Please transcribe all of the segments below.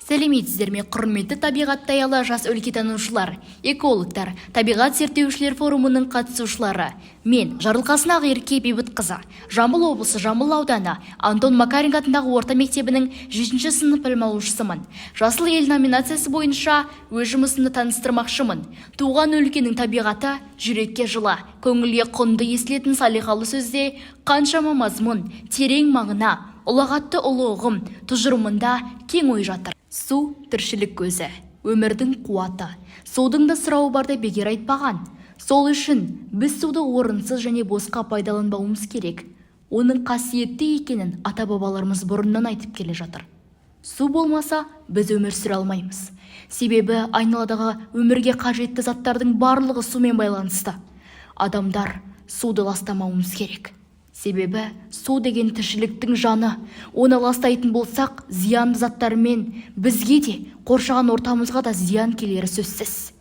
Сәлеметсіздер ме, құрметті табиғатты аяла жас өлкетанушылар, экологтар, табиғат зерттеушілер форумының қатысушылары. Мен Жарылқасын Ақерке Бейбітқызы, Жамбыл облысы Жамбыл ауданы Антон Макаренко атындағы орта мектебінің 5-ші сынып білім алушысымын. Жасыл ел номинациясы бойынша өз жұмысымды таныстырмақшымын. Туған өлкенің табиғаты жүрекке жылы, көңілге құнды естілетін салиқалы сөзде қаншама мазмұн, терең мағына, ұлағатты ұлы ұғым тұжырымында кең ой жатыр. Су тіршілік көзі, өмірдің қуаты. Судың да сұрауы барды бекер айтпаған. Сол үшін біз суды орынсыз және босқа пайдаланбауымыз керек. Оның қасиетті екенін ата-бабаларымыз бұрыннан айтып келе жатыр. Су болмаса біз өмір сүре алмаймыз. Себебі айналадағы өмірге қажетті заттардың барлығы сумен байланысты. Адамдар суды ластамауымыз керек. Себебі су деген тіршіліктің жаны. Оны ластайтын болсақ, зиянды заттармен бізге де, қоршаған ортамызға да зиян келері сөзсіз.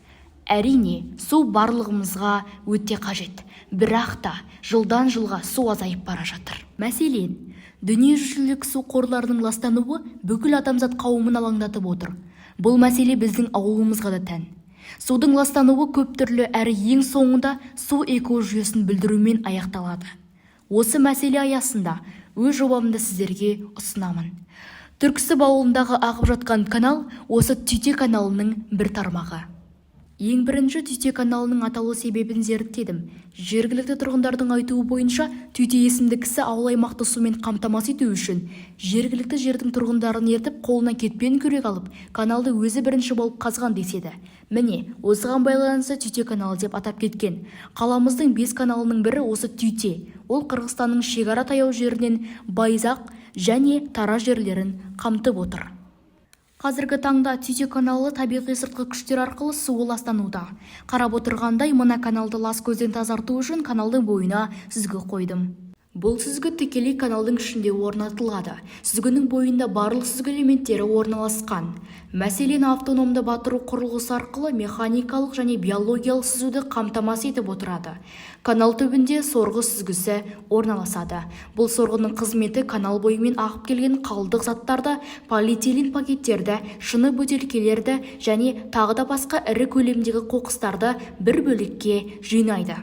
Әрине, су барлығымызға өте қажет. Бірақ та жылдан жылға су азайып бара жатыр. Мәселен, дүниежүзілік су қорларының ластануы бүкіл адамзат қауымын алаңдатып отыр. Бұл мәселе біздің ауылымызға да тән. Судың ластануы көп түрлі әрі ең соңында су экожүйесін бүлдірумен аяқталады. Осы мәселе аясында өз жобамды сіздерге ұсынамын. Түрксіб ауылындағы ағып жатқан канал осы Түйте каналының бір тармағы. Ең бірінші Түйте каналының аталу себебін зерттедім. Жергілікті тұрғындардың айтуы бойынша Түйте есімді кісі ауыл аймақты сумен қамтамасыз ету үшін жергілікті жердің тұрғындарын ертіп қолына кетпен күрек алып, каналды өзі бірінші болып қазған деседі. Міне, осыған байланысты Түйте каналы деп атап кеткен. Қаламыздың 5 каналының бірі осы Түйте. Ол Қырғызстанның шекара таяу жерінен Байзақ және Тара жерлерін қамтып отыр. Қазіргі таңда Түйте каналы табиғи сыртқы күштер арқылы суы ластануда. Қарап отырғандай, мына каналды лас көзден тазарту үшін каналдың бойына сүзгі қойдым. Бұл сүзгі тікелей каналдың ішінде орнатылады. Сүзгінің бойында барлық сүзгі элементтері орналасқан. Мәселен, автономды батыру құрылғысы арқылы механикалық және биологиялық сүзуді қамтамасыз етіп отырады. Канал түбінде сорғы сүзгісі орналасады. Бұл сорғының қызметі канал бойымен ағып келген қалдық заттарды, полиэтилен пакеттерді, шыны бөтелкелерді және тағы да басқа ірі көлемдегі қоқыстарды бір бөлікке жинайды.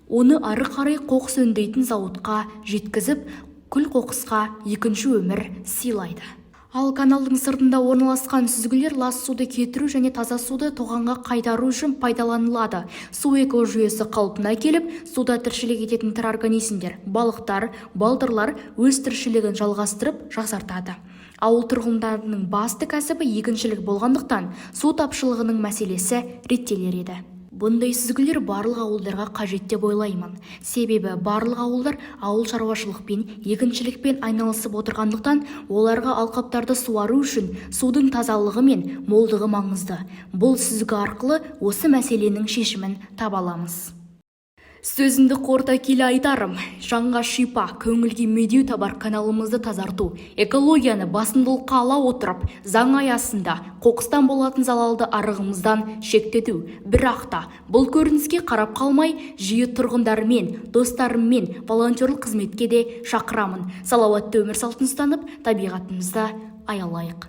Оны ары қарай қоқыс өңдейтін зауытқа жеткізіп, күл қоқысқа екінші өмір сыйлайды. Ал каналдың сыртында орналасқан сүзгілер лас суды кетіру және таза суды тоғанға қайтару үшін пайдаланылады. Су экожүйесі қалпына келіп, суда тіршілік ететін тірі организмдер, балықтар, балдырлар өз тіршілігін жалғастырып жақсартады. Ауыл тұрғындарының басты кәсібі егіншілік болғандықтан су тапшылығының мәселесі реттелер еді. Бұндай сүзгілер барлық ауылдарға қажет деп ойлаймын. Себебі барлық ауылдар ауыл шаруашылықпен, егіншілікпен айналысып отырғандықтан, оларға алқаптарды суару үшін судың тазалығы мен молдығы маңызды. Бұл сүзгі арқылы осы мәселенің шешімін таба аламыз. Сөзімді қорыта келе айтарым, жанға шипа, көңілге медеу табар каналымызды тазарту, экологияны басымдылыққа ала отырып, заң аясында қоқыстан болатын залалды арығымыздан шектету. Бірақ та бұл көрініске қарап қалмай, жиі тұрғындармен, достарыммен волонтерлік қызметке де шақырамын. Салауатты өмір салтын ұстанып, табиғатымызды аялайық.